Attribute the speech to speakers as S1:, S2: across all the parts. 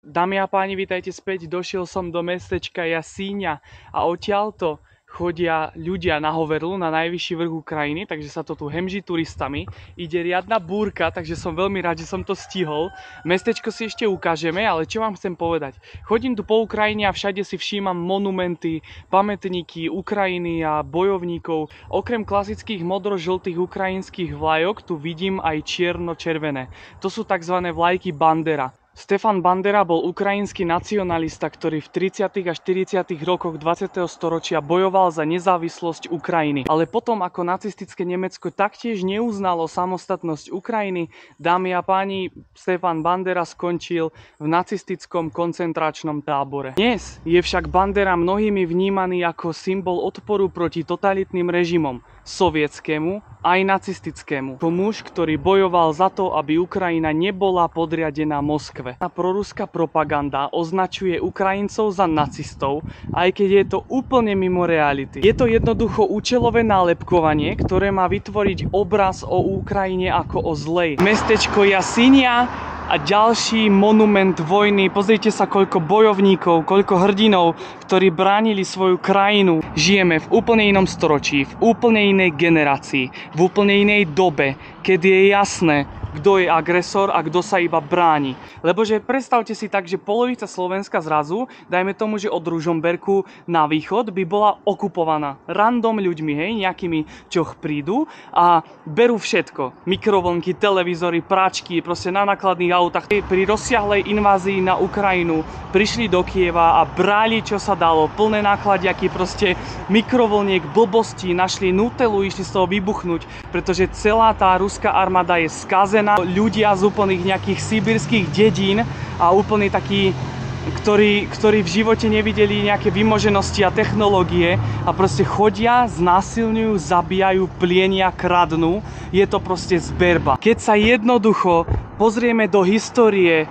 S1: Dámy a páni, vítajte späť. Došiel som do mestečka Jasíňa a odtiaľto chodia ľudia na Hoverlu, na najvyšší vrch Ukrajiny, takže sa to tu hemží turistami. Ide riadna búrka, takže som veľmi rád, že som to stihol. Mestečko si ešte ukážeme, ale čo vám chcem povedať? Chodím tu po Ukrajine a všade si všímam monumenty, pamätníky Ukrajiny a bojovníkov. Okrem klasických modro-žltých ukrajinských vlajok tu vidím aj čierno-červené. To sú tzv. Vlajky Bandera. Stefan Bandera bol ukrajinský nacionalista, ktorý v 30. a 40. rokoch 20. storočia bojoval za nezávislosť Ukrajiny. Ale potom, ako nacistické Nemecko taktiež neuznalo samostatnosť Ukrajiny, dámy a páni, Stefan Bandera skončil v nacistickom koncentračnom tábore. Dnes je však Bandera mnohými vnímaný ako symbol odporu proti totalitným režimom, sovietskému aj nacistickému. Muž, ktorý bojoval za to, aby Ukrajina nebola podriadená Moskve. A proruská propaganda označuje Ukrajincov za nacistov, aj keď je to úplne mimo reality. Je to jednoducho účelové nálepkovanie, ktoré má vytvoriť obraz o Ukrajine ako o zlej. Mestečko Jasíňa a ďalší monument vojny. Pozrite sa, koľko bojovníkov, koľko hrdinov, ktorí bránili svoju krajinu. Žijeme v úplne inom storočí, v úplne inej generácii, v úplne inej dobe, kedy je jasné, kto je agresor a kto sa iba bráni. Lebože predstavte si tak, že polovica Slovenska zrazu, dajme tomu, že od Ružomberku na východ by bola okupovaná random ľuďmi, hej, nejakými, čo prídu a berú všetko. Mikrovlnky, televízory, práčky, proste na nákladných autách. Pri rozsiahlej invázii na Ukrajinu prišli do Kieva a brali, čo sa dalo. Plné nákladiaky, proste mikrovlniek, blbostí, našli Nutellu, išli z toho vybuchnúť, pretože celá tá ruská armáda je skazená. Ľudia z úplných nejakých sibírskych dedín a úplne takí, ktorí v živote nevideli nejaké vymoženosti a technológie a proste chodia, znásilňujú, zabíjajú, plienia, kradnú. Je to proste zberba. Keď sa jednoducho pozrieme do histórie,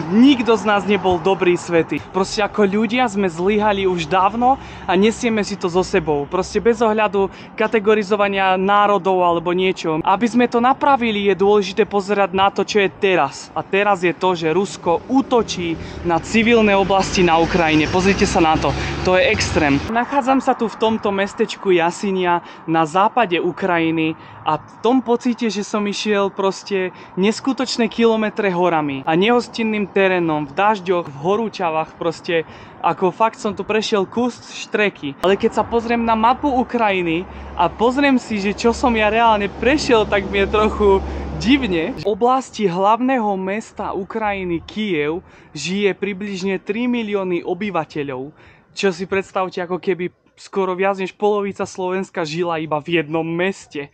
S1: nikto z nás nebol dobrý, svätý. Proste ako ľudia sme zlyhali už dávno a nesieme si to so sebou. Proste bez ohľadu kategorizovania národov alebo niečo. Aby sme to napravili, je dôležité pozerať na to, čo je teraz. A teraz je to, že Rusko útočí na civilné oblasti na Ukrajine. Pozrite sa na to. To je extrém. Nachádzam sa tu v tomto mestečku Jasíňa na západe Ukrajiny a v tom pocite, že som išiel proste neskutočné kilometre horami a nehostinným terénom, v dažďoch, v horúčavách, proste ako fakt som tu prešiel kus štreky. Ale keď sa pozriem na mapu Ukrajiny a pozriem si, že čo som ja reálne prešiel, tak mi je trochu divne. V oblasti hlavného mesta Ukrajiny Kyjev žije približne 3 milióny obyvateľov, čo si predstavte, ako keby skoro viac než polovica Slovenska žila iba v jednom meste.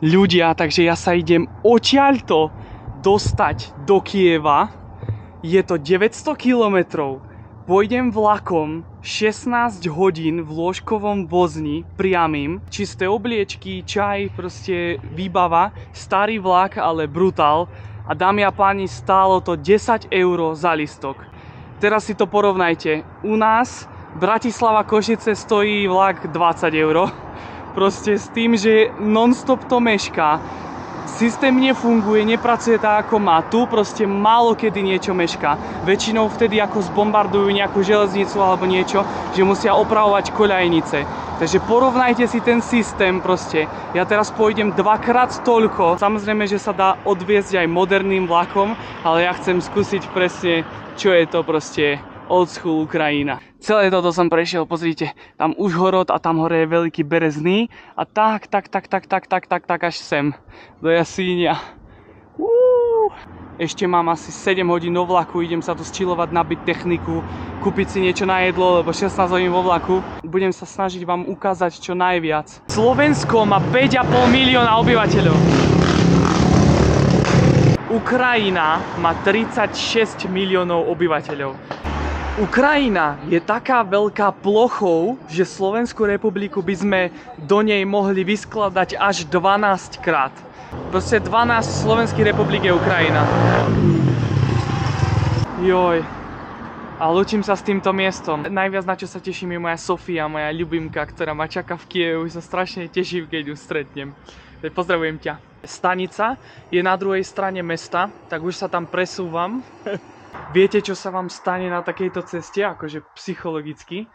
S1: Ľudia, takže ja sa idem odtiaľto dostať do Kyjeva. Je to 900 kilometrov. Pôjdem vlakom 16 hodín v lôžkovom vozni priamym. Čisté obliečky, čaj, proste výbava. Starý vlak, ale brutál. A dámy a páni, stálo to 10 € za listok. Teraz si to porovnajte. U nás Bratislava Košice stojí vlak 20 €. Proste s tým, že non-stop to mešká. Systém nefunguje, nepracuje tak ako má. Tu proste málo kedy niečo mešká. Väčšinou vtedy ako zbombardujú nejakú železnicu alebo niečo, že musia opravovať koľajnice. Takže porovnajte si ten systém proste. Ja teraz pôjdem dvakrát toľko. Samozrejme, že sa dá odviezť aj moderným vlakom, ale ja chcem skúsiť presne, čo je to proste old school Ukrajina. Celé toto som prešiel, pozrite, tam Užhorod a tam hore je Veľký Berezný a tak až sem, do Jasíňa. Ešte mám asi 7 hodín do vlaku, idem sa tu sčilovať, nabiť techniku, kúpiť si niečo na jedlo, lebo 16 hodín vo vlaku. Budem sa snažiť vám ukázať čo najviac. Slovensko má 5,5 milióna obyvateľov. Ukrajina má 36 miliónov obyvateľov. Ukrajina je taká veľká plochou, že Slovenskú republiku by sme do nej mohli vyskladať až 12 krát. Proste 12 Slovenských republik je Ukrajina. Joj. A ľúčim sa s týmto miestom. Najviac na čo sa teším je moja Sofia, moja ľubimka, ktorá ma čaká v Kyjeve. Už sa strašne teším, keď ju stretnem. Pozdravujem ťa. Stanica je na druhej strane mesta, tak už sa tam presúvam. Viete, čo sa vám stane na takejto ceste, akože psychologicky?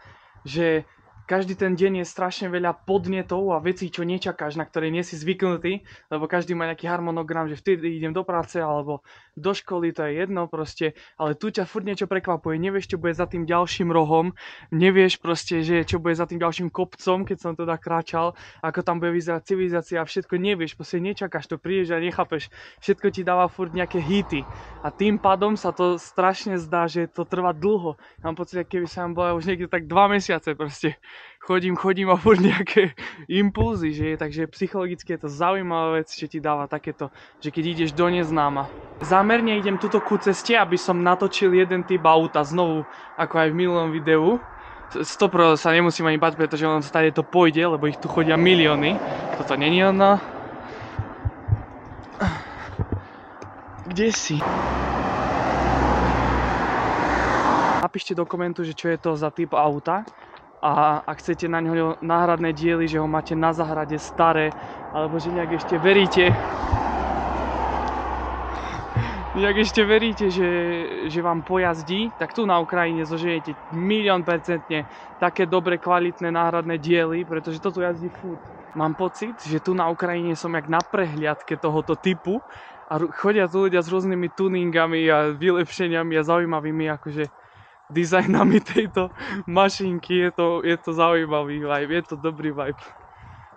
S1: Že každý ten deň je strašne veľa podnetov a vecí, čo nečakáš, na ktoré nie si zvyknutý, lebo každý má nejaký harmonogram, že vtedy idem do práce alebo do školy, to je jedno proste, ale tu ťa furt niečo prekvapuje, nevieš, čo bude za tým ďalším rohom, nevieš proste, že čo bude za tým ďalším kopcom, keď som teda kráčal, ako tam bude vyzerať civilizácia a všetko nevieš, proste nečakáš, to prídeš a nechápeš, všetko ti dáva furt nejaké hity a tým pádom sa to strašne zdá, že to trvá dlho. Mám pocit, keby som bola už niekde tak 2 mesiace proste. Chodím a furt nejaké impulzy, že je, takže psychologicky je to zaujímavá vec, že ti dáva takéto, že keď ideš do neznáma. Zámerne idem tuto ku ceste, aby som natočil jeden typ auta znovu, ako aj v minulom videu. 100% sa nemusím ani bať, pretože on stále to pôjde, lebo ich tu chodia milióny. Toto není ono. Kde si? Napíšte do komentu, že čo je to za typ auta. A ak chcete na ňo náhradné diely, že ho máte na záhrade staré, alebo že nejak ešte veríte, že vám pojazdí, tak tu na Ukrajine zožijete 100% také dobre kvalitné náhradné diely, pretože toto jazdí furt. Mám pocit, že tu na Ukrajine som jak na prehliadke tohoto typu a chodia tu ľudia s rôznymi tuningami a vylepšeniami a zaujímavými akože dizajnami tejto mašinky, je to zaujímavý vibe, je to dobrý vibe.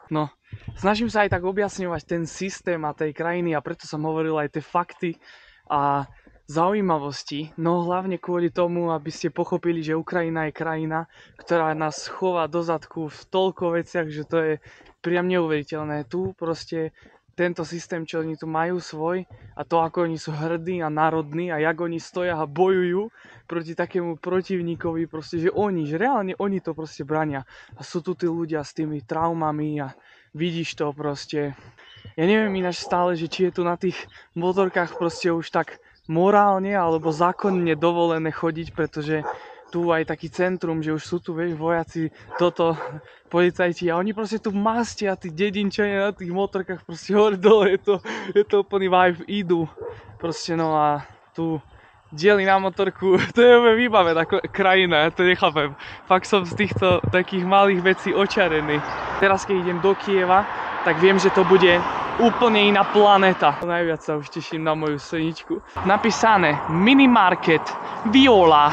S1: No, snažím sa aj tak objasňovať ten systém a tej krajiny a preto som hovoril aj tie fakty a zaujímavosti, no hlavne kvôli tomu, aby ste pochopili, že Ukrajina je krajina, ktorá nás chová do zadku v toľko veciach, že to je priam neuveriteľné. Tu proste tento systém, čo oni tu majú svoj a to, ako oni sú hrdí a národní a jak oni stoja a bojujú proti takému protivníkovi, proste, že reálne oni to proste brania. A sú tu tí ľudia s tými traumami a vidíš to proste. Ja neviem ináč stále, že či je tu na tých motorkách proste už tak morálne alebo zákonne dovolené chodiť, pretože tu aj taký centrum, že už sú tu, vieš, vojaci, policajti a oni proste tu mastia, tí dedinčania na tých motorkách proste hore dole, je to úplný vibe, idú proste, no a tu diely na motorku, to je vybavená krajina, ja to nechápem, fakt som z týchto takých malých vecí očarený. Teraz keď idem do Kieva, tak viem, že to bude úplne iná planéta. Najviac sa už teším na moju seničku. Napísané Minimarket Viola.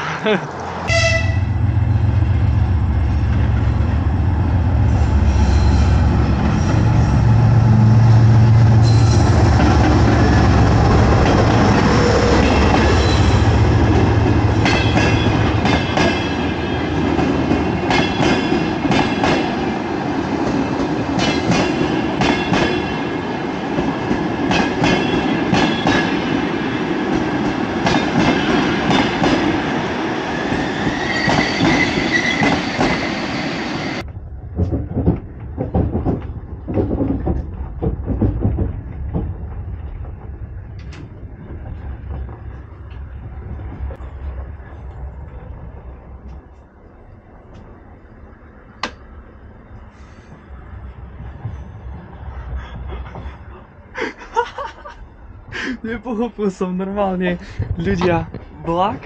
S1: Nepochopil som normálne, ľudia, vlak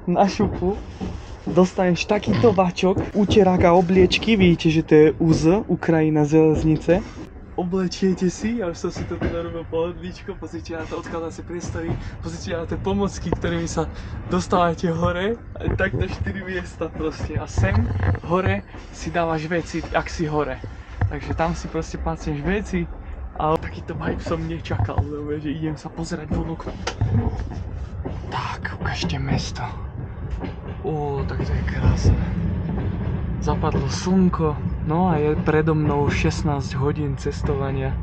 S1: na šupu, dostaneš takýto vačok, uterák a obliečky, vidíte, že to je UZ, Ukrajina železnice. Oblečiete si, ja už som si to teda robil pohodlíčko, pozrite na to, odkiaľ si predstaví, pozrite na tie pomocky, ktorými sa dostávate hore, takto 4 miesta proste a sem hore si dávaš veci, ak si hore. Takže tam si proste pacneš veci. Ale takýto vibe som nečakal, že idem sa pozerať von oknom. Tak, ukážte mesto. Tak to je krásne. Zapadlo slnko, no a je predo mnou 16 hodín cestovania.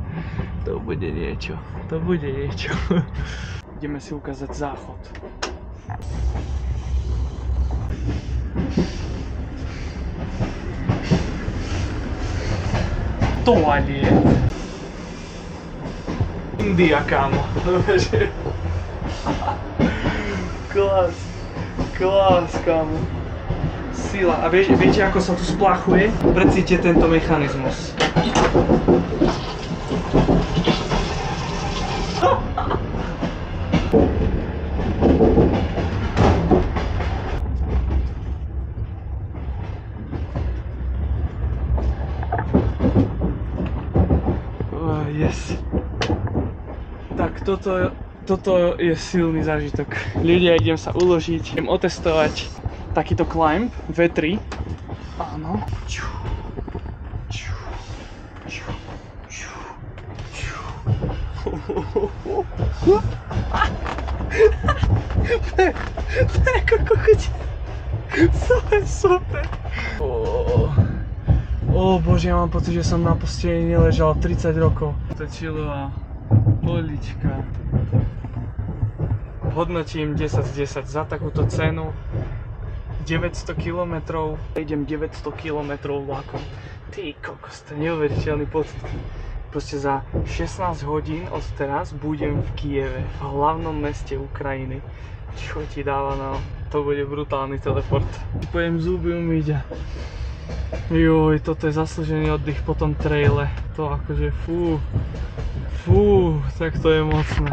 S1: To bude niečo, Ideme si ukázať záchod. Toaliet. India, kámo. Klás, kámo. Sila. A viete, ako sa tu splachuje? Precíte tento mechanizmus. Toto je silný zážitok. Ľudia, idem sa uložiť, idem otestovať takýto climb V3. Áno. Ako kokoti. Super. Bože, ja mám pocit, že som na posteli neležal 30 rokov. To je chillová polička. Hodnotím 10 z 10 za takúto cenu. 900 km. Idem 900 km vlakom. Ty kokos, to je neuveriteľný pocit. Proste za 16 hodín od teraz budem v Kyjeve, v hlavnom meste Ukrajiny. Čo ti dáva, no, to bude brutálny teleport. Pojem zuby umyť a... Joj, toto je zaslúžený oddych po tom traile. To akože fú, tak to je mocné.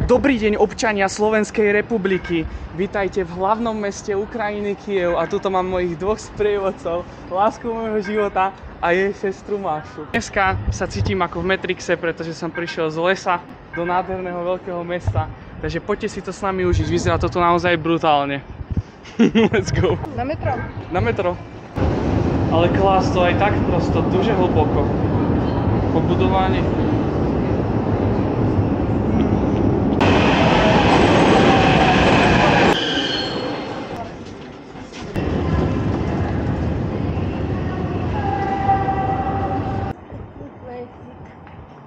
S1: Dobrý deň, občania Slovenskej republiky. Vítajte v hlavnom meste Ukrajiny Kyjev a tuto mám mojich dvoch sprievodcov, lásku môjho života a jej sestru Mášu. Dneska sa cítim ako v Matrixe, pretože som prišiel z lesa do nádherného veľkého mesta. Takže poďte si to s nami užiť, vyzerá to tu naozaj brutálne. Let's go.
S2: Na metro.
S1: Na metro. Ale klás to aj tak prosto, duže hlboko. Pobudovanie.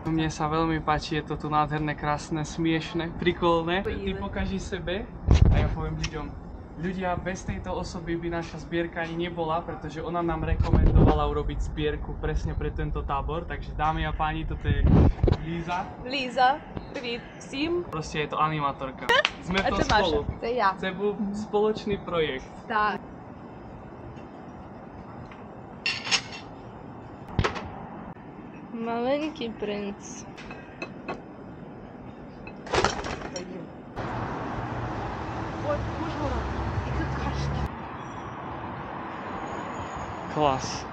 S1: Mne sa veľmi páči, je to tu nádherné, krásne, smiešne, prikolné. Ty pokaži sebe a ja poviem ľuďom. Ľudia, bez tejto osoby by naša zbierka ani nebola, pretože ona nám rekomendovala urobiť zbierku presne pre tento tábor. Takže dámy a páni, toto je Líza.
S2: Líza, привіт всім.
S1: Proste je to animatorka. Sme
S2: А
S1: to
S2: це
S1: spolu.
S2: Маша, це я.
S1: Це був spoločný projekt.
S2: Так. Маленький принц. От Ужгород. І тут кашки.
S1: Клас.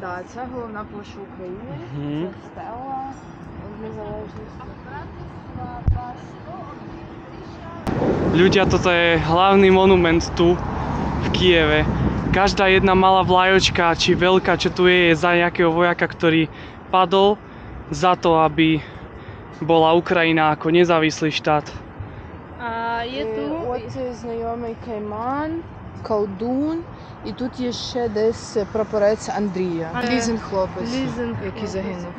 S2: Да, це головна площа України.
S1: Мгм.
S2: Це стела незалежності.
S1: Ľudia, toto je hlavný monument tu v Kyjeve. Každá jedna malá vlajočka, či veľká, čo tu je za nejakého vojaka, ktorý padol za to, aby bola Ukrajina ako nezávislý štát.
S2: А є тут
S3: От знайомий Кайман, колдун, і тут є ще десь прапорець Андрія. Лізин хлопець,
S2: Лізин
S3: який загинув.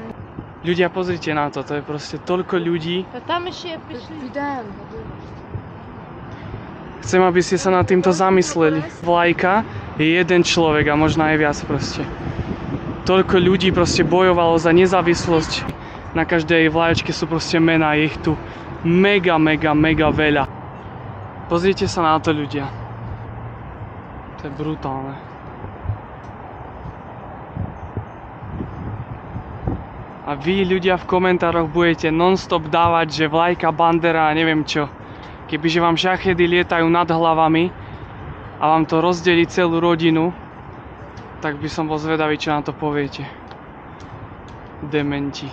S1: Ľudia, pozrite na to je proste toľko ľudí.
S2: Та там ще пішли.
S3: Підемо.
S1: Chcem, aby ste sa nad týmto zamysleli. Vlajka je jeden človek a možno aj viac proste. Toľko ľudí proste bojovalo za nezávislosť. Na každej vlajočke sú proste mená, je ich tu mega veľa. Pozrite sa na to, ľudia. To je brutálne. A vy, ľudia, v komentároch budete non-stop dávať, že vlajka, bandera a neviem čo. Kebyže vám šachedy lietajú nad hlavami a vám to rozdelí celú rodinu, tak by som bol zvedavý, čo na to poviete. Dementi.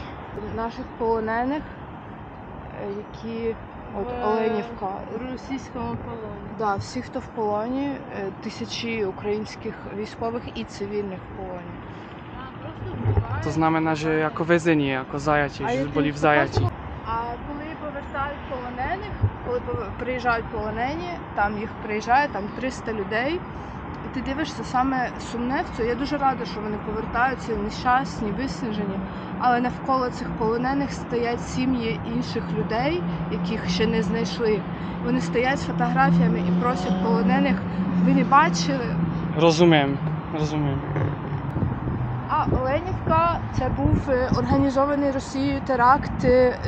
S3: Наших полонених, які от Оленівка.
S2: В російському полоні.
S3: Да, всі, хто в полоні, тисячі українських військових і цивільних в полоні.
S1: To znamená, že ako väzenie, ako zajatie, že boli v zajatí.
S3: А коли повертають полонених, коли приїжджають полонені, там їх приїжджає там 300 людей. І ти дивишся, саме сумне в цьому. Я дуже рада, що вони повертаються, нещасні, виснажені. Але навколо цих полонених стоять сім'ї інших людей, яких ще не знайшли. Вони стоять з фотографіями і просять полонених, ви не бачили?
S1: Rozumiem.
S3: А Оленівка це був організований Росією теракт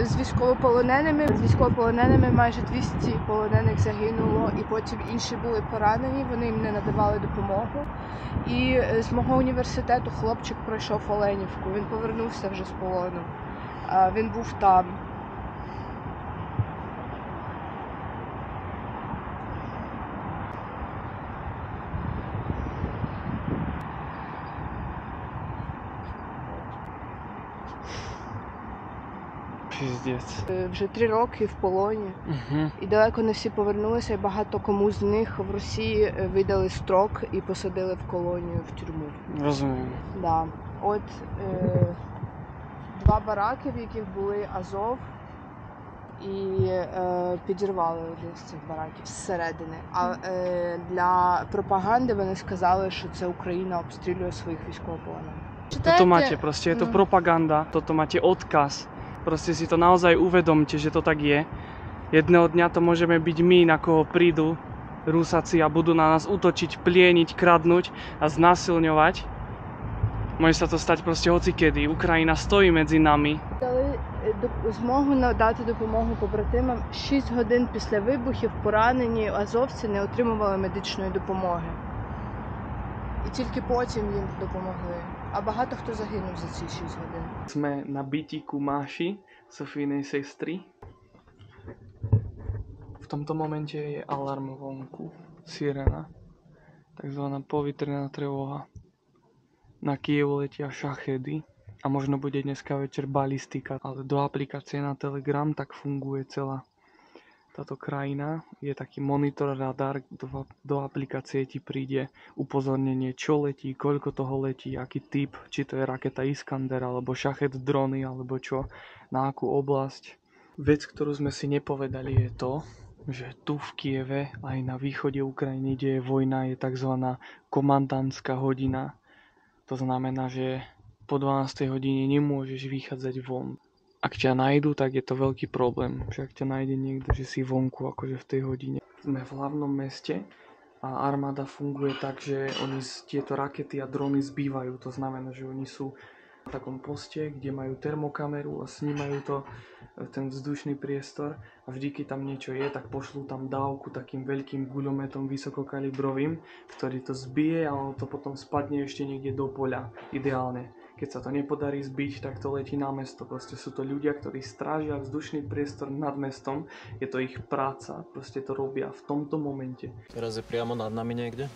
S3: з військовополоненими. З військовополоненими майже 200 полонених загинуло, і потім інші були поранені, вони їм не надавали допомогу. І з мого університету хлопчик пройшов Оленівку, він повернувся вже з полону. Він був там.
S1: Піздець.
S3: Вже 3 роки в полоні. І далеко не всі повернулися, і багато кому з них в Росії видали строк і посадили в колонію, в тюрму.
S1: Розумію.
S3: Да. От 2 бараки, в яких були Азов, і підірвали один з цих бараків зсередини. А для пропаганди вони сказали, що це Україна обстрілює своїх військовополонених.
S1: Toto máte proste, je to propaganda, toto máte odkaz. Proste si to naozaj uvedomte, že to tak je. Jedného dňa to môžeme byť my, na koho prídu Rusáci a budú na nás útočiť, plieniť, kradnúť a znásilňovať. Môže sa to stať proste hocikedy. Ukrajina stojí medzi nami.
S3: Дали змогу надати допомогу побратимам. 6 годин після вибухів поранені азовці не отримували медичної допомоги. І тільки потім їм допомогли. А багато хто загинув за ці 6 годин.
S1: Sme na bytíku Máši, Sofínej sestry. V tomto momente je alarm vonku, sirena, takzvaná povytrná trevóha. Na Kyjevu letia šachedy a možno bude dneska večer balistika, ale do aplikácie na Telegram tak funguje celá táto krajina. Je taký monitor, radar, do aplikácie ti príde upozornenie, čo letí, koľko toho letí, aký typ, či to je raketa Iskander, alebo šachet drony, alebo čo, na akú oblasť. Vec, ktorú sme si nepovedali, je to, že tu v Kyjeve, aj na východe Ukrajiny, kde je vojna, je tzv. Komandantská hodina. To znamená, že po 12. hodine nemôžeš vychádzať von. Ak ťa nájdu, tak je to veľký problém, že ak ťa nájde niekto, že si vonku akože v tej hodine. Sme v hlavnom meste a armáda funguje tak, že oni tieto rakety a drony zbývajú. To znamená, že oni sú v takom poste, kde majú termokameru a snímajú to, ten vzdušný priestor, a vždy, keď tam niečo je, tak pošlú tam dávku takým veľkým guľometom vysokokalibrovým, ktorý to zbije a ono to potom spadne ešte niekde do poľa, ideálne. Keď sa to nepodarí zbiť, tak to letí na mesto. Proste sú to ľudia, ktorí strážia vzdušný priestor nad mestom. Je to ich práca. Proste to robia v tomto momente.
S4: Teraz je priamo nad nami niekde.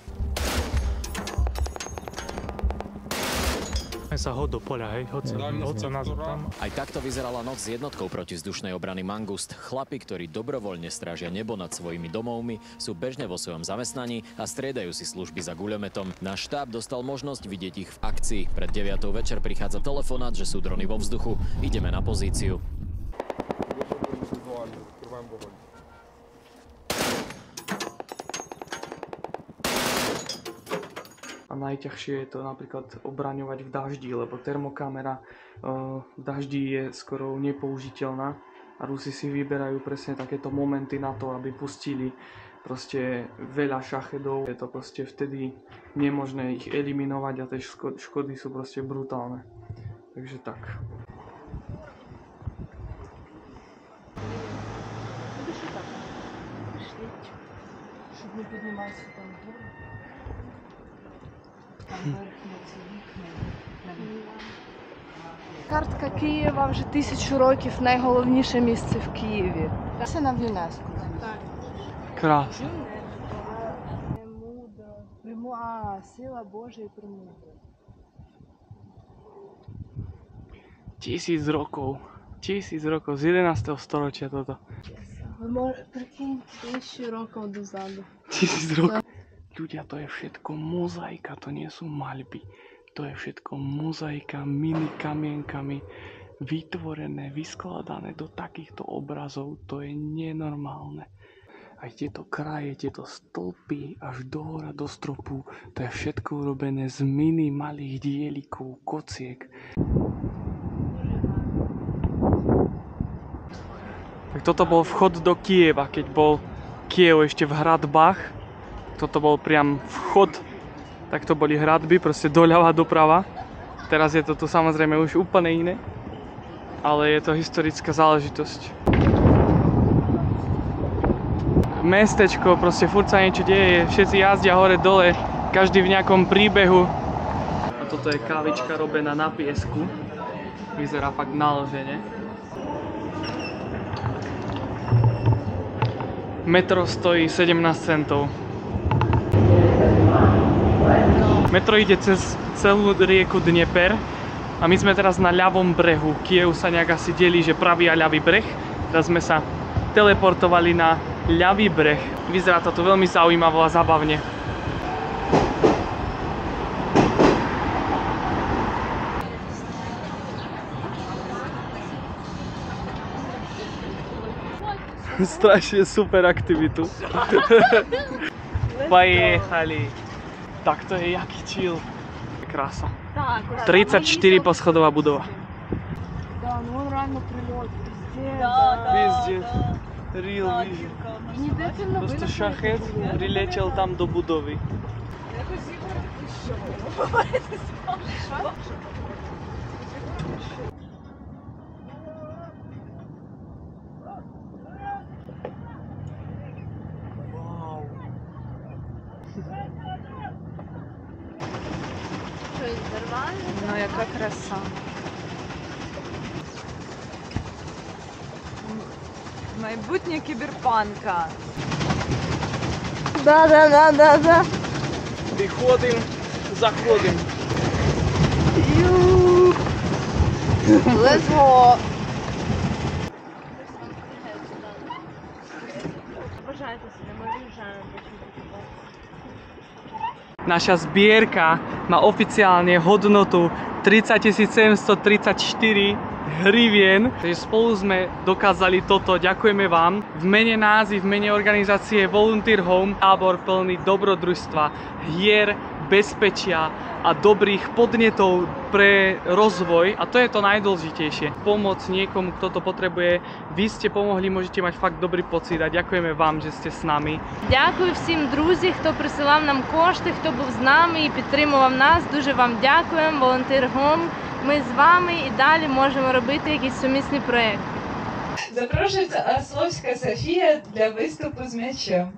S5: Sa hod do poľa, hej, hoď sa nazad tam.
S4: Aj takto vyzerala noc s jednotkou protivzdušnej obrany Mangust. Chlapi, ktorí dobrovoľne strážia nebo nad svojimi domovmi, sú bežne vo svojom zamestnaní a striedajú si služby za guľometom. Náš štáb dostal možnosť vidieť ich v akcii. Pred 9. večer prichádza telefonát, že sú drony vo vzduchu. Ideme na pozíciu.
S1: A najťažšie je to napríklad obraňovať v daždi, lebo termokamera v daždi je skoro nepoužiteľná a Rusi si vyberajú presne takéto momenty na to, aby pustili proste veľa šachedov. Je to proste vtedy nemožné ich eliminovať a tie škody sú proste brutálne. Takže tak.
S3: Щоб не піднімався там вгору. Картка Києва вже 1000 років, найголовніше місце в Києві. Це на ЮНЕСКО.
S1: Krásne.
S3: Сила Божа і премудра.
S1: 1000 rokov. 1000 rokov z 11. storočia toto.
S3: Прикинь, 1000 років дозаду.
S1: 1000 rokov. Ľudia, to je všetko mozaika, to nie sú maľby. To je všetko mozaika, mini kamienkami, vytvorené, vyskladané do takýchto obrazov. To je nenormálne. Aj tieto kraje, tieto stĺpy až do hora, do stropu, to je všetko urobené z mini malých dielikov, kociek. Tak toto bol vchod do Kyjeva, keď bol Kyjev ešte v hradbách. Toto bol priam vchod, tak to boli hradby, proste doľava, doprava. Teraz je to tu samozrejme už úplne iné, ale je to historická záležitosť. Mestečko, proste furt sa niečo deje, všetci jazdia hore dole, každý v nejakom príbehu. A toto je kávička robená na piesku, vyzerá fakt naložene. Metro stojí 17 centov. Metro ide cez celú rieku Dnieper a my sme teraz na ľavom brehu. Kyjev sa nejak asi delí, že pravý a ľavý breh. Teraz sme sa teleportovali na ľavý breh. Vyzerá to tu veľmi zaujímavo a zábavne. Strašne super aktivitu. Pojechali. Tak to je jaký chill. Krása. 34 poschodová budova.
S3: Да, ну он реально прилет.
S1: Везде. Real vision.
S3: И ніде це не
S1: Просто
S3: видно.
S1: шахет прилетел там до будови.
S3: Ну яка краса.
S2: Майбутнє кіберпанка.
S3: Да.
S1: Выходим, заходим.
S3: Let's go.
S1: Naša zbierka má oficiálne hodnotu 30 734 hrivien. Takže spolu sme dokázali toto. Ďakujeme vám. V mene nás i v mene organizácie Volunteer Home tábor plný dobrodružstva, hier, bezpečia a dobrých podnetov pre rozvoj. A to je to najdôležitejšie. Pomoc niekomu, kto to potrebuje. Vy ste pomohli, môžete mať fakt dobrý pocit a ďakujeme vám, že ste s nami.
S6: Дякую всім друзі, хто присилав нам кошти, хто був з нами і підтримував нас. Дуже вам дякуємо, Volunteer Home. Ми з вами і далі можемо робити якісь сумісні проекти.
S2: Запрошується Ословська Софія для виступу з м'ячем.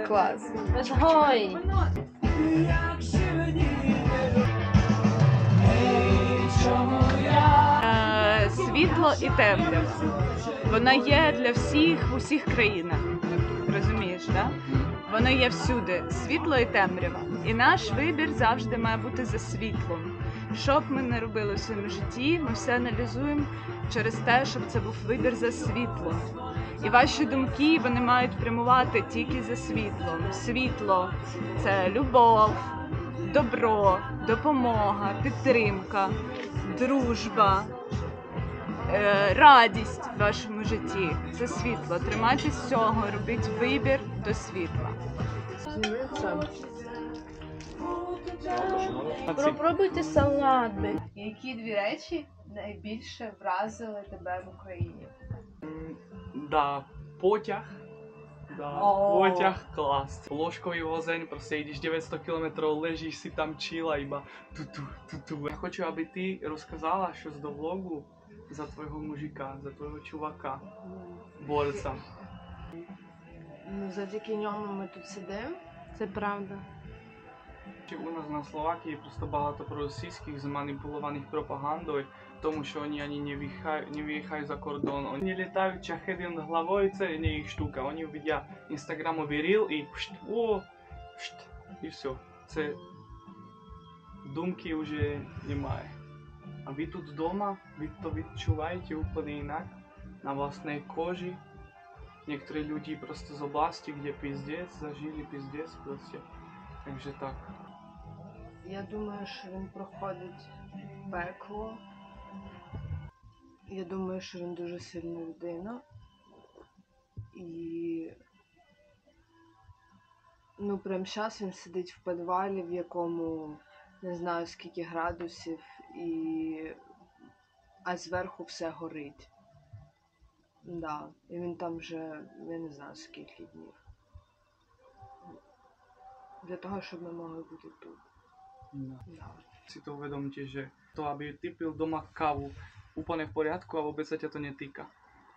S3: Клас.
S6: Гой!
S2: Світло і темрява. Вона є для всіх в усіх країнах. Розумієш, так? Воно є всюди. Світло і темрява. І наш вибір завжди має бути за світлом. Що б ми не робили в своєму житті, ми все аналізуємо через те, щоб це був вибір за світлом. І ваші думки, вони мають прямувати тільки за світлом. Світло – це любов, добро, допомога, підтримка, дружба, радість в вашому житті. Це світло. Тримайтесь цього, робіть вибір до світла.
S6: Попробуйте салати.
S3: Які дві речі найбільше вразили тебе в Україні?
S1: Да, потяг. Да, потяг клас. Ложковý vozeň, proste ideš 900 km, ležíš si tam chill a iba tu. Ja хочу, aby ty rozkazala щось do vlogu za tvojho mužika, za tvojho čuvaka, борця.
S3: Ну, завдяки ньому ми тут сидимо.
S6: Це правда.
S1: У нас на Словакії просто багато проросійських зманіпулованих пропагандою, тому що вони ані не виїхають за кордон. Вони літають шахеди над головою, це не їх штука. Вони видять інстаграмовий ріл і і все. Це думки вже немає. А ви тут вдома, ви то відчуваєте úplne inak, на власній кожі. Niektorí ľudí proste z oblasti, kde пиздец, zažili пиздец proste. Takže tak.
S3: Я думаю, що він проходить пекло. Я думаю, що він дуже сильна людина. І ну прям зараз він сидить в підвалі, в якому не знаю скільки градусів, а зверху все горить. Да. І він там вже, я не знаю скільки днів. Для того, щоб ми могли бути тут.
S1: No.
S3: Да.
S1: Si to uvedomte, že to, aby ty pil doma kávu úplne v poriadku a vôbec sa ťa to netýka.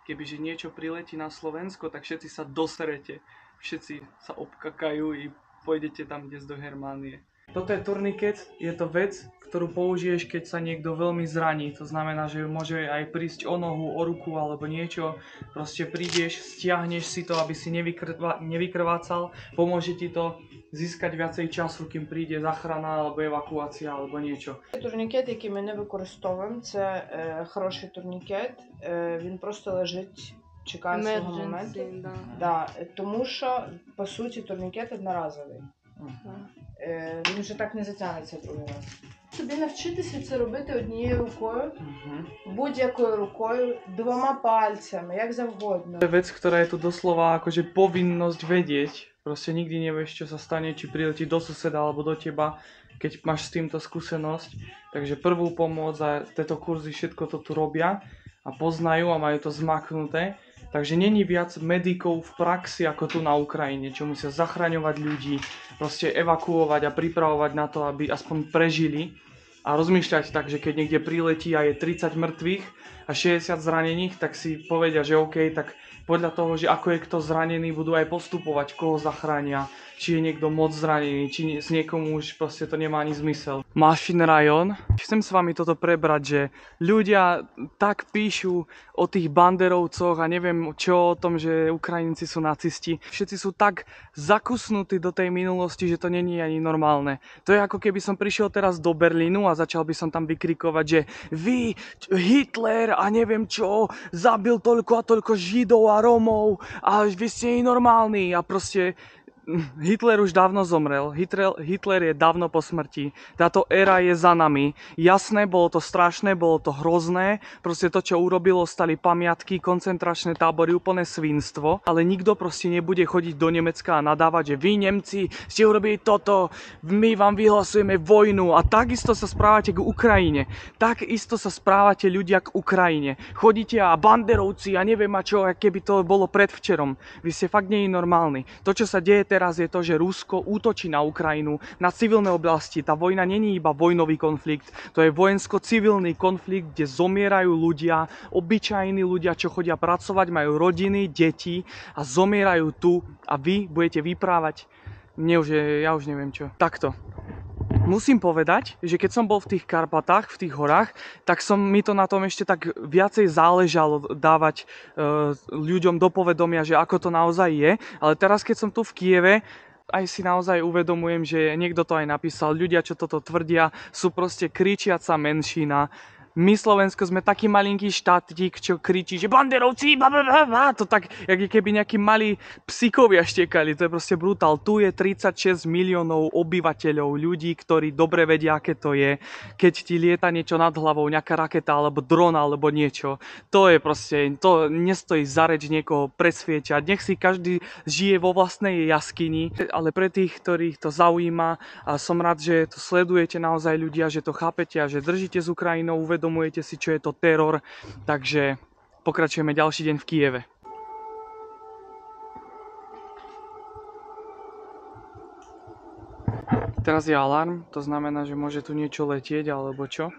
S1: Kebyže niečo priletí na Slovensko, tak všetci sa doserete. Všetci sa obkakajú i pôjdete tam dnes do Germánie. Toto je turniket, je to vec, ktorú použiješ, keď sa niekto veľmi zraní. To znamená, že môže aj prísť o nohu, o ruku alebo niečo. Proste prídeš, stiahneš si to, aby si nevykrvácal. Pomôže ti to získať viacej čасу, kým príde záchrana alebo evakuácia alebo niečo.
S3: Турнікет, який ми не використовуємо, це хороший турнікет. Він просто лежить, чекає свого моменту. Да, тому що, по суті, турнікет одноразовий. Він вже так не затягнеться другий раз. Тобі навчитися це робити однією рукою, будь-якою рукою, двома пальцями, як завгодно.
S1: To je vec, ktorá je tu doslova akože povinnosť vedieť. Proste nikdy nevieš, čo sa stane, či priletí do suseda alebo do teba, keď máš s týmto skúsenosť. Takže prvú pomoc a tieto kurzy všetko to tu robia a poznajú a majú to zmaknuté. Takže není viac medikov v praxi ako tu na Ukrajine, čo musia zachraňovať ľudí, proste evakuovať a pripravovať na to, aby aspoň prežili. A rozmýšľať tak, že keď niekde priletí a je 30 mŕtvych a 60 zranených, tak si povedia, že OK, tak podľa toho, že ako je kto zranený, budú aj postupovať, koho zachránia, či je niekto moc zranený, či s niekomu už proste to nemá ani zmysel. Mašin rajon. Chcem s vami toto prebrať, že ľudia tak píšu o tých banderovcoch a neviem čo o tom, že Ukrajinci sú nacisti. Všetci sú tak zakusnutí do tej minulosti, že to není ani normálne. To je ako keby som prišiel teraz do Berlínu a začal by som tam vykrikovať, že vy, Hitler a neviem čo, zabil toľko a toľko Židov a Rómov a vy ste normálni a proste Hitler už dávno zomrel, Hitler je dávno po smrti, táto éra je za nami. Jasné, bolo to strašné, bolo to hrozné, proste to, čo urobilo, stali pamiatky, koncentračné tábory, úplné svinstvo, ale nikto proste nebude chodiť do Nemecka a nadávať, že vy Nemci ste urobili toto, my vám vyhlasujeme vojnu a takisto sa správate k Ukrajine, takisto sa správate ľudia k Ukrajine. Chodíte a banderovci a neviem a čo, keby to bolo predvčerom. Vy ste fakt nie normálni. To, čo sa deje teraz je to, že Rusko útočí na Ukrajinu, na civilné oblasti. Tá vojna není iba vojnový konflikt, to je vojensko-civilný konflikt, kde zomierajú ľudia, obyčajní ľudia, čo chodia pracovať, majú rodiny, deti a zomierajú tu a vy budete vyprávať, ja už neviem čo. Takto. Musím povedať, že keď som bol v tých Karpatách, v tých horách, tak mi to na tom ešte tak viacej záležalo dávať ľuďom do povedomia, že ako to naozaj je. Ale teraz, keď som tu v Kieve, aj si naozaj uvedomujem, že niekto to aj napísal. Ľudia, čo toto tvrdia, sú proste kričiaca menšina. My Slovensko sme taký malinký štátik, čo kričí, že banderovci, blablabla, to tak, jak keby nejakí malí psíkovia štekali, to je proste brutál. Tu je 36 miliónov obyvateľov, ľudí, ktorí dobre vedia, aké to je, keď ti lieta niečo nad hlavou, nejaká raketa, alebo dron, alebo niečo. To je proste, to nestojí za reč niekoho presviečať, nech si každý žije vo vlastnej jaskyni, ale pre tých, ktorých to zaujíma, a som rád, že to sledujete naozaj ľudia, že to chápete a že držíte s Ukrajinou, uvedomujete si, čo je to teror, takže pokračujeme ďalší deň v Kieve. Teraz je alarm, to znamená, že môže tu niečo letieť alebo čo.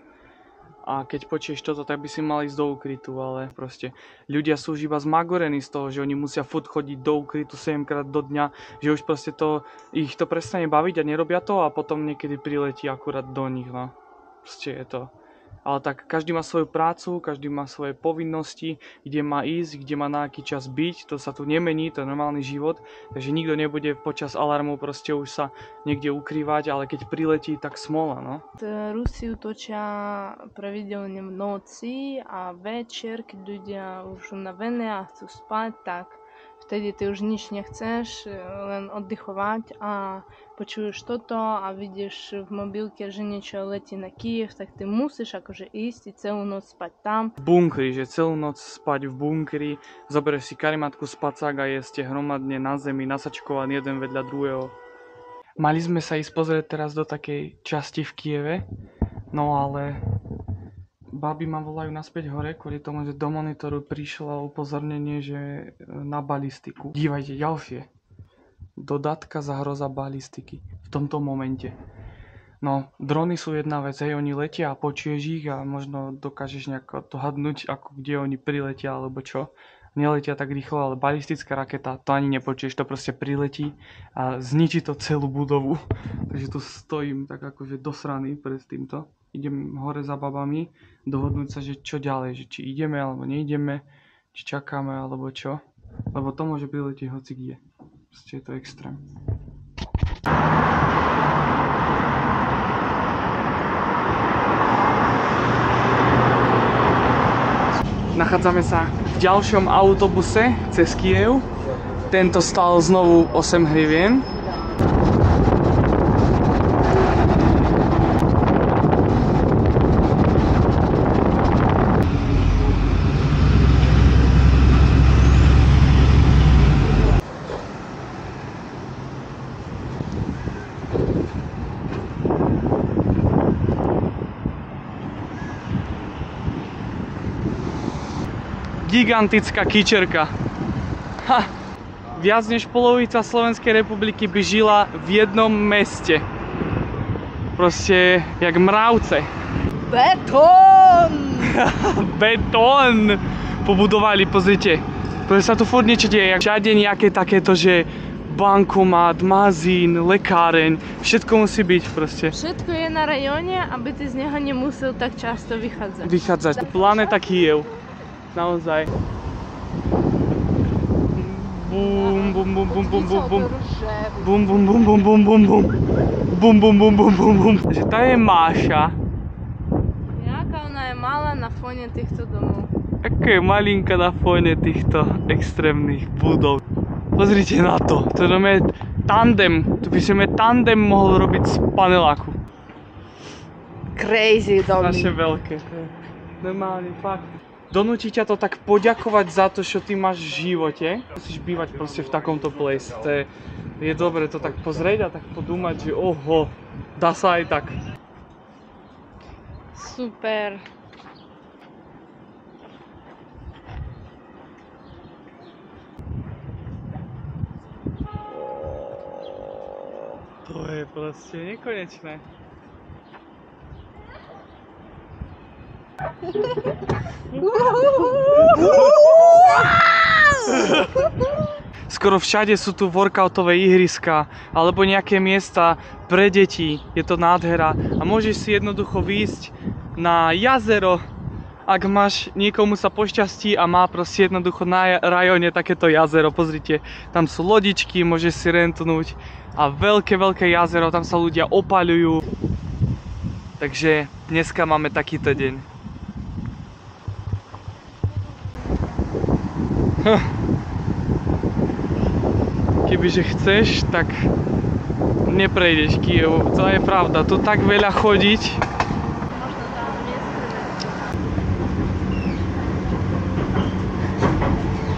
S1: A keď počuješ toto, tak by si mal ísť do úkrytu, ale proste ľudia sú už iba zmagorení z toho, že oni musia furt chodiť do úkrytu 7-krát do dňa, že už proste ich to prestane baviť a nerobia to a potom niekedy priletí akurát do nich, no. Proste je to. Ale tak každý má svoju prácu, každý má svoje povinnosti, kde má ísť, kde má na aký čas byť, to sa tu nemení, to je normálny život, takže nikto nebude počas alarmu proste už sa niekde ukrývať, ale keď priletí, tak smola, no.
S6: Rusi útočia pravidelne v noci a večer, keď ľudia už unavení a chcú spať, tak vtedy ty už nič nechceš, len oddychovať a počuješ toto a vidíš v mobilke, že niečo letí na Kyjev, tak ty musíš akože ísť celú noc spať tam.
S1: Bunkri, že celú noc spať v bunkri, zoberieš si karimatku, spacák a jeste hromadne na zemi, nasačkovaný jeden vedľa druhého. Mali sme sa ísť pozrieť teraz do takej časti v Kyjeve, no ale babi ma volajú naspäť hore, kvôli tomu, že do monitoru prišlo upozornenie, že na balistiku. Dívajte, ďalšie. Dodatka za hroza balistiky v tomto momente. No, drony sú jedna vec, hej, oni letia a počuješ ich a možno dokážeš nejako dohadnúť, ako kde oni priletia alebo čo. Neletia tak rýchlo, ale balistická raketa, to ani nepočuješ, to proste priletí a zničí to celú budovu. Takže tu stojím tak akože dosraný pred týmto. Idem hore za babami, dohodnúť sa, že čo ďalej, že či ideme alebo neideme, či čakáme alebo čo. Lebo to môže priletieť hoci kde. Proste je to extrém. Nachádzame sa v ďalšom autobuse cez Kyjev. Tento stál znovu 8 hrivien. Gigantická kyčerka. Ha! Viac než polovica Slovenskej republiky by žila v jednom meste. Proste jak mravce.
S3: Betón!
S1: Betón! Pobudovali, pozrite. Proste sa tu furt niečo deje. Všade nejaké takéto, že bankomat, mazín, lekáreň, všetko musí byť proste.
S6: Všetko je na rajone, aby ty z neho nemusel tak často vychádzať.
S1: Planéta Kyjev. Naozaj. Bum, bum, bum, bum, bum, bum, bum. Bum, bum, bum, bum, bum, bum, bum. Bum, bum, bum, bum, bum, bum. Takže tá je Máša.
S6: Jaká ona je malá na fone týchto domov.
S1: Aká je malinká na fone týchto extrémnych budov. Pozrite na to. To je tandem. Tu by sme tandem mohol robiť z paneláku.
S3: Crazy domy.
S1: Naše veľké. Normálne, fakt. Donúti ťa to tak poďakovať za to, čo ty máš v živote. Musíš bývať proste v takomto place. Je dobre to tak pozrieť a tak podúmať, že oho, dá sa aj tak.
S6: Super.
S1: To je proste nekonečné. Skoro všade sú tu workoutové ihriska alebo nejaké miesta pre deti, je to nádhera a môžeš si jednoducho výjsť na jazero, ak máš niekomu sa pošťastí a má proste jednoducho na rajone takéto jazero. Pozrite, tam sú lodičky, môžeš si rentnúť a veľké jazero, tam sa ľudia opaľujú. Takže dneska máme takýto deň. Kebyže chceš, tak neprejdeš Kyjev. To je pravda, tu tak veľa chodiť.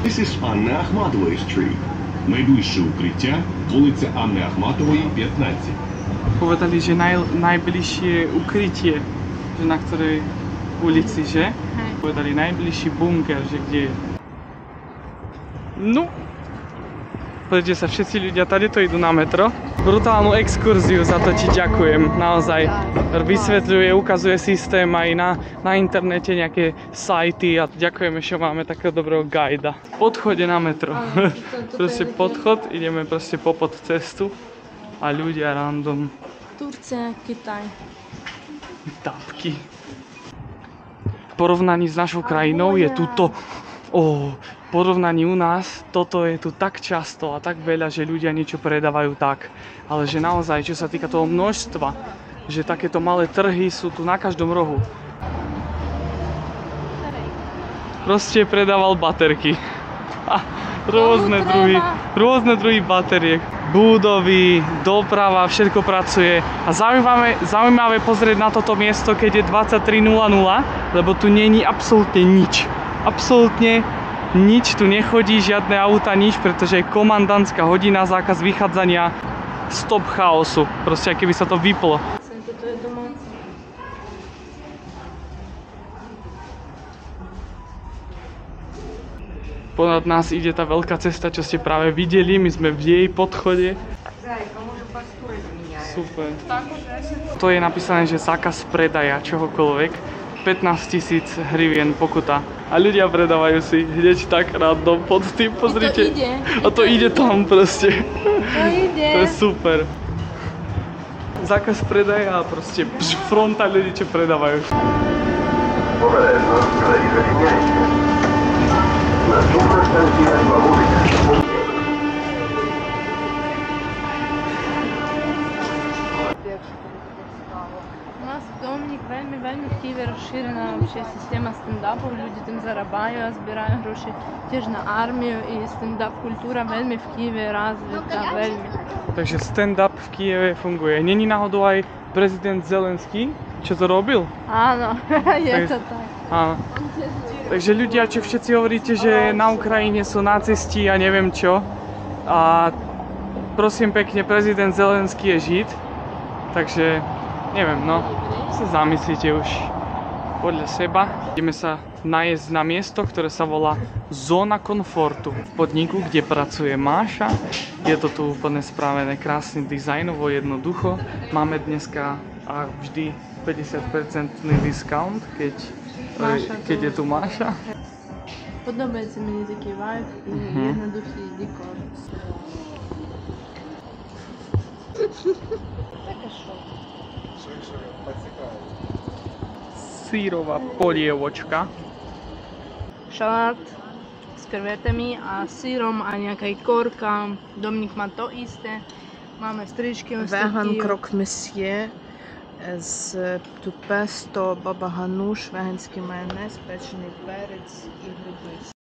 S7: This is Анни Ахматової Street. Найближче укриття вулиця Анни Ахматової, 15.
S1: Povedali, že najbližšie ukrytie, že na ktorej ulici, že? Povedali najbližší bunker, že kde je. No, pozrite sa, všetci ľudia tady to idú na metro. Brutálnu exkurziu, za to ti ďakujem, naozaj. Vysvetľuje, ukazuje systém aj na internete nejaké sajty a ďakujeme, že máme takého dobrého guida. Podchode na metro. Proste podchod, ideme proste popod cestu a ľudia random.
S6: Turcia, Kytaj.
S1: Tapky. V porovnaní s našou krajinou je tuto... v porovnaní u nás, toto je tu tak často a tak veľa, že ľudia niečo predávajú tak. Ale že naozaj, čo sa týka toho množstva, že takéto malé trhy sú tu na každom rohu. Proste predával baterky. A rôzne druhy batériek. Budovy, doprava, všetko pracuje. A zaujímavé pozrieť na toto miesto, keď je 23:00, lebo tu není absolútne nič. Absolútne nič tu nechodí, žiadne auta, nič, pretože je komandantská hodina, zákaz vychádzania, stop chaosu. Proste, keby sa to vyplo. Ponad nás ide tá veľká cesta, čo ste práve videli, my sme v jej podchode. Super. To je napísané, že zákaz predaja čohokoľvek. 15 000 hrivien pokuta. A ľudia predávajú si hneď tak random pod tým, pozrite. A to ide tam proste.
S6: To ide.
S1: To je super. Zákaz predaja a proste fronta ľudí, čo predávajú.
S6: У нас в Домнік вельми в Києві розширена система стендапу, люди тим заробляють, збирають гроші теж на армію і стендап-культура вельми в Києві розвита, вельми.
S1: Takže stand-up v Kyjeve funguje. Není náhodou aj prezident Zelenský, čo to robil?
S6: Áno, je to tak.
S1: Áno. Takže ľudia, čo všetci hovoríte, že na Ukrajine sú nacisti a neviem čo. A prosím pekne, prezident Zelenský je Žid. Takže neviem, no, sa zamyslíte už podľa seba. Ideme sa najesť na miesto, ktoré sa volá Zóna komfortu. V podniku, kde pracuje Máša. Je to tu úplne spravené krásne dizajnovo, jednoducho. Máme dneska a vždy 50% discount, keď je tu Máša.
S6: Подобається мені такий вайб і jednoduchý декор. Таке що?
S1: Sírová polievočka.
S6: Šalát s krevetami a sírom a nejaká korka. Domník má to isté. Máme stričky.
S3: Vegan krok monsieur z tu pesto, baba ganoush, veganský majonез, pečený перець і гриби.